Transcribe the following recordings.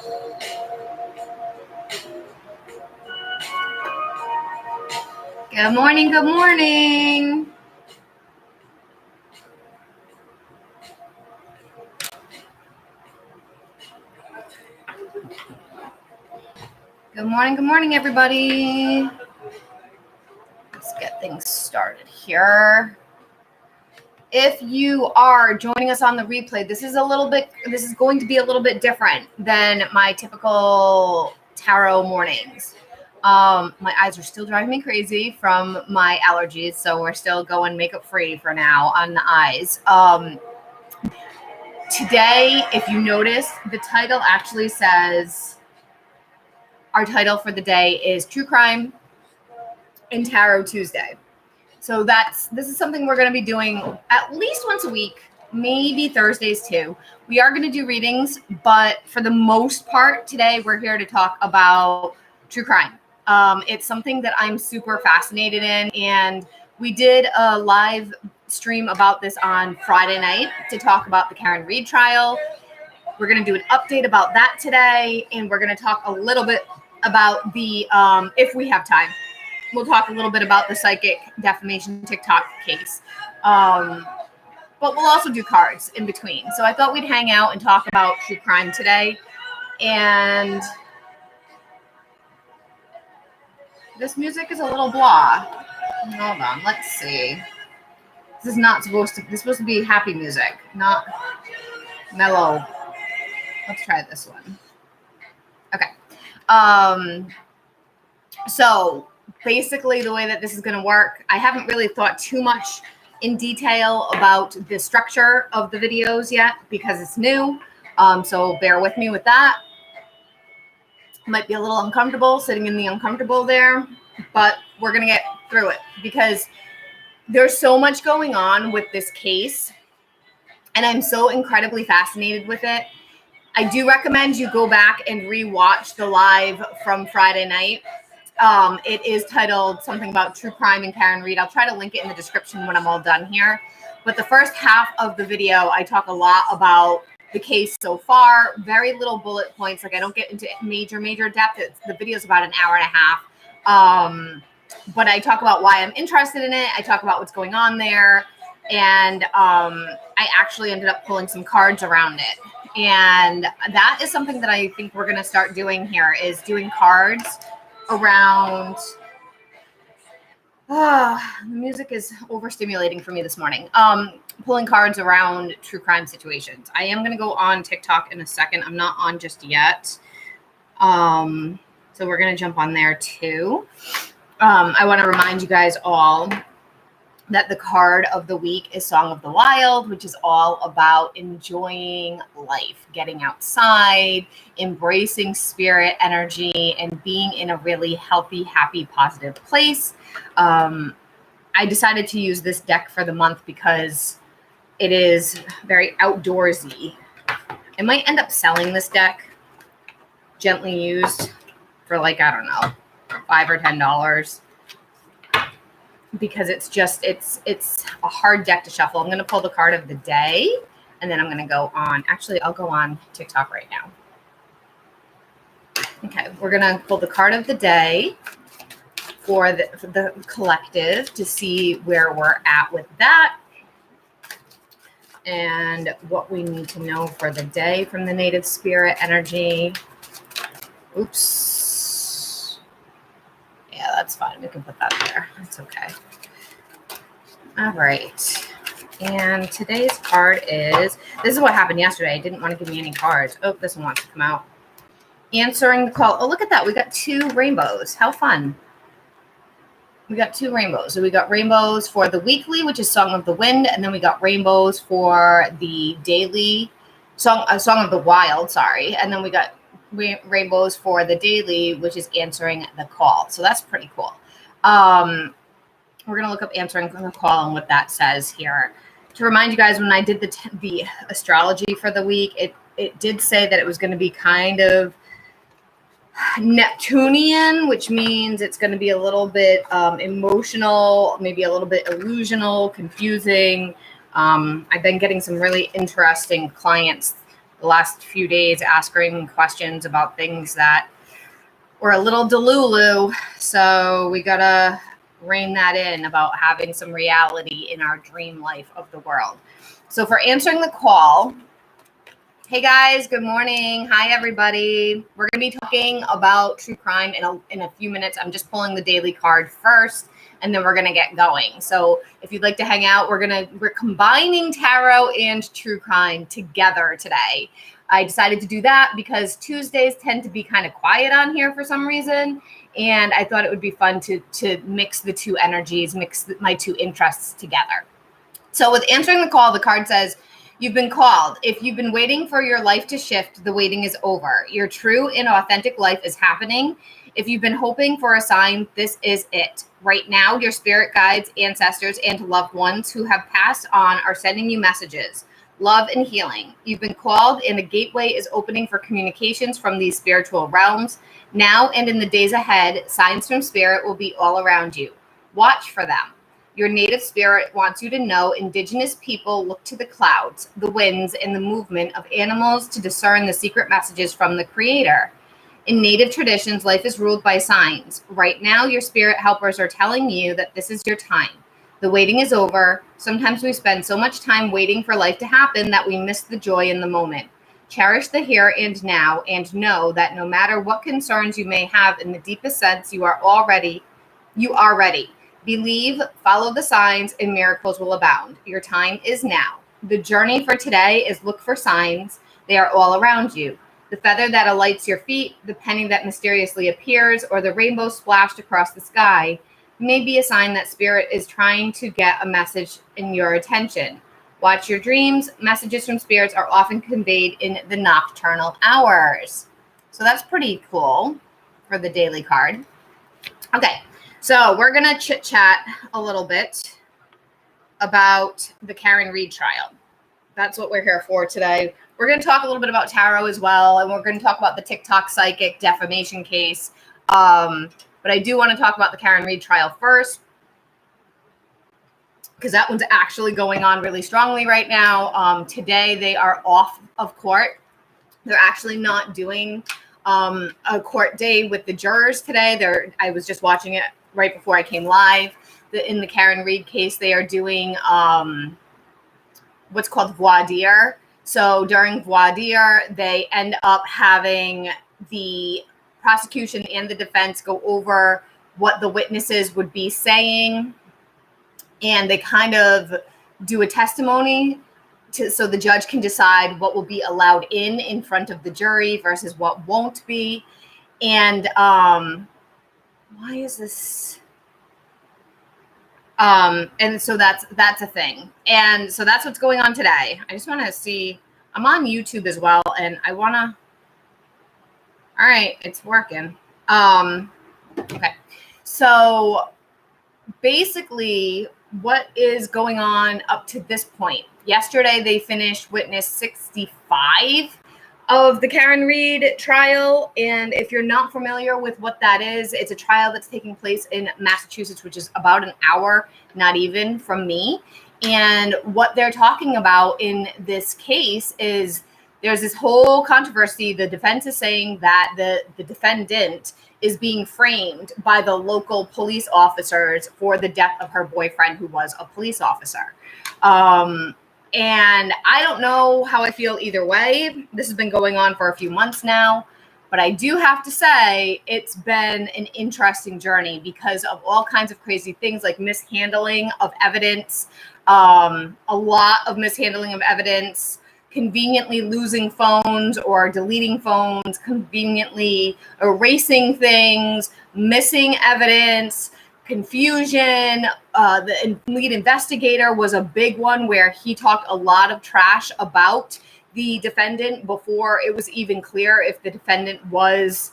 Good morning, good morning. Good morning, everybody. Let's get things started here. If you are joining us on the replay, this is going to be a little bit different than my typical tarot mornings. My eyes are still driving me crazy from my allergies, so we're still going makeup free for now on the eyes. Today, if you notice, the title actually says, our title for the day is True Crime and Tarot Tuesday. So this is something we're going to be doing at least once a week, maybe Thursdays too. We are going to do readings, but for the most part today, we're here to talk about true crime. It's something that I'm super fascinated in, and we did a live stream about this on Friday night to talk about the Karen Reed trial. We're going to do an update about that today, and we're going to talk a little bit about the, if we have time, we'll talk a little bit about the psychic defamation TikTok case. But we'll also do cards in between. So I thought we'd hang out and talk about true crime today. And this music is a little blah. Hold on, let's see. This is supposed to be happy music, not mellow. Let's try this one. Okay. So basically the way that this is going to work, I haven't really thought too much in detail about the structure of the videos yet because it's new. So bear with me with that. Might be a little uncomfortable sitting in the uncomfortable there, but we're going to get through it because there's so much going on with this case, and I'm so incredibly fascinated with it. I do recommend you go back and rewatch the live from Friday night. It is titled something about true crime and Karen Reed. I'll try to link it in the description when I'm all done here. But the first half of the video, I talk a lot about the case so far. Very little bullet points. Like I don't get into major depth. The video is about an hour and a half. But I talk about why I'm interested in it. I talk about what's going on there. And I actually ended up pulling some cards around it. And that is something that I think we're going to start doing here, is doing cards around. The music is overstimulating for me this morning. Pulling cards around true crime situations. I am going to go on TikTok in a second. I'm not on just yet. So we're going to jump on there too. I want to remind you guys all that the card of the week is Song of the Wild, which is all about enjoying life, getting outside, embracing spirit energy, and being in a really healthy, happy, positive place. I decided to use this deck for the month because it is very outdoorsy. I might end up selling this deck, gently used, for like, I don't know, $5 or $10. Because it's a hard deck to shuffle. I'm going to pull the card of the day, and then I'm going to go on. Actually, I'll go on TikTok right now. Okay, we're going to pull the card of the day for the collective to see where we're at with that and what we need to know for the day from the native spirit energy. Oops. Yeah, that's fine. We can put that there. That's okay. All right. And today's card is, this is what happened yesterday. It didn't want to give me any cards. Oh, this one wants to come out. Answering the call. Oh, look at that. We got 2 rainbows. How fun. We got 2 rainbows. So we got rainbows for the weekly, which is Song of the Wind. And then we got rainbows for the daily, Song of the Wild, sorry. And then we got rainbows for the daily, which is Answering the Call. So that's pretty cool. We're going to look up Answering the Call and what that says here. To remind you guys, when I did the astrology for the week, it did say that it was going to be kind of Neptunian, which means it's going to be a little bit emotional, maybe a little bit illusional, confusing. I've been getting some really interesting clients the last few days asking questions about things that were a little delulu. So we got to rein that in about having some reality in our dream life of the world. So for answering the call, hey guys, good morning. Hi, everybody. We're going to be talking about true crime in a few minutes. I'm just pulling the daily card first, and then we're going to get going. So if you'd like to hang out, we're combining tarot and true crime together today. I decided to do that because Tuesdays tend to be kind of quiet on here for some reason. And I thought it would be fun to mix the two energies, mix my two interests together. So with answering the call, the card says, you've been called. If you've been waiting for your life to shift, the waiting is over. Your true and authentic life is happening. If you've been hoping for a sign, this is it. Right now, your spirit guides, ancestors, and loved ones who have passed on are sending you messages. Love and healing. You've been called, and a gateway is opening for communications from these spiritual realms. Now and in the days ahead, signs from spirit will be all around you. Watch for them. Your native spirit wants you to know indigenous people look to the clouds, the winds, and the movement of animals to discern the secret messages from the Creator. In native traditions, life is ruled by signs. Right now, your spirit helpers are telling you that this is your time. The waiting is over. Sometimes we spend so much time waiting for life to happen that we miss the joy in the moment. Cherish the here and now, and know that no matter what concerns you may have, in the deepest sense, you are ready. Believe, follow the signs, and miracles will abound. Your time is now. The journey for today is look for signs. They are all around you. The feather that alights your feet, the penny that mysteriously appears, or the rainbow splashed across the sky may be a sign that spirit is trying to get a message in your attention. Watch your dreams. Messages from spirits are often conveyed in the nocturnal hours. So that's pretty cool for the daily card. Okay, so we're going to chit-chat a little bit about the Karen Read trial. That's what we're here for today. We're going to talk a little bit about tarot as well, and we're going to talk about the TikTok psychic defamation case. But I do want to talk about the Karen Read trial first, because that one's actually going on really strongly right now. Today, they are off of court. They're actually not doing a court day with the jurors today. I was just watching it right before I came live. In the Karen Read case, they are doing what's called voir dire. So during voir dire, they end up having the prosecution and the defense go over what the witnesses would be saying, and they kind of do a testimony so the judge can decide what will be allowed in front of the jury versus what won't be. And why is this? And so that's a thing. And so that's what's going on today. I just want to see, I'm on YouTube as well, and I want to, all right, it's working. Okay. So basically what is going on up to this point? Yesterday, they finished witness 65 of the Karen Read trial. And if you're not familiar with what that is, it's a trial that's taking place in Massachusetts, which is about an hour, not even, from me. And what they're talking about in this case is there's this whole controversy. The defense is saying that the defendant is being framed by the local police officers for the death of her boyfriend, who was a police officer. And I don't know how I feel either way. This has been going on for a few months now, but I do have to say it's been an interesting journey because of all kinds of crazy things like mishandling of evidence, a lot of mishandling of evidence, conveniently losing phones or deleting phones, conveniently erasing things, missing evidence, confusion. The lead investigator was a big one where he talked a lot of trash about the defendant before it was even clear if the defendant was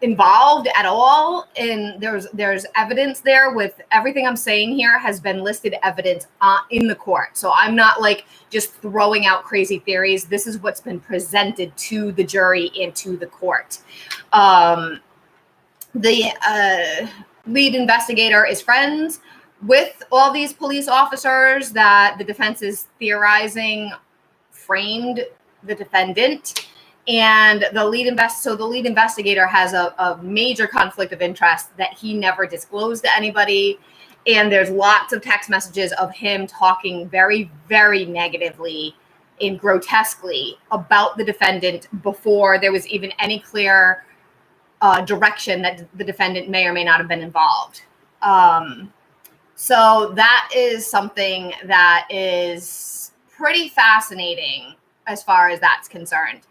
involved at all. And there's evidence there. With everything I'm saying here has been listed evidence in the court. So I'm not like just throwing out crazy theories. This is what's been presented to the jury and to the court. The lead investigator is friends with all these police officers that the defense is theorizing framed the defendant. And the lead investigator has a major conflict of interest that he never disclosed to anybody. And there's lots of text messages of him talking very, very negatively and grotesquely about the defendant before there was even any clear direction that the defendant may or may not have been involved. So that is something that is pretty fascinating as far as that's concerned.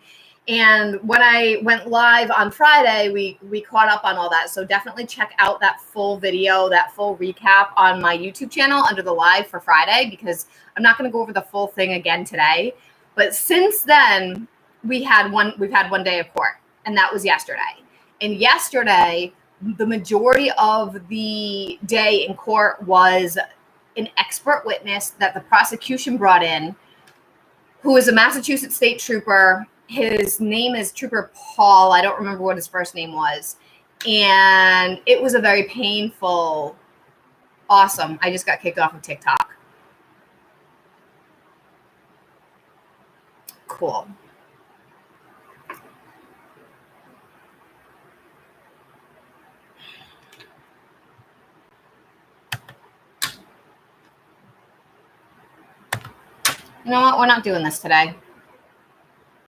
And when I went live on Friday, we caught up on all that. So definitely check out that full video, that full recap on my YouTube channel under the live for Friday, because I'm not going to go over the full thing again today. But since then, we've had one day of court, and that was yesterday. And yesterday, the majority of the day in court was an expert witness that the prosecution brought in, who is a Massachusetts state trooper. His name is Trooper Paul. I don't remember what his first name was. And it was a very painful, awesome. I just got kicked off of TikTok. Cool. You know what? We're not doing this today.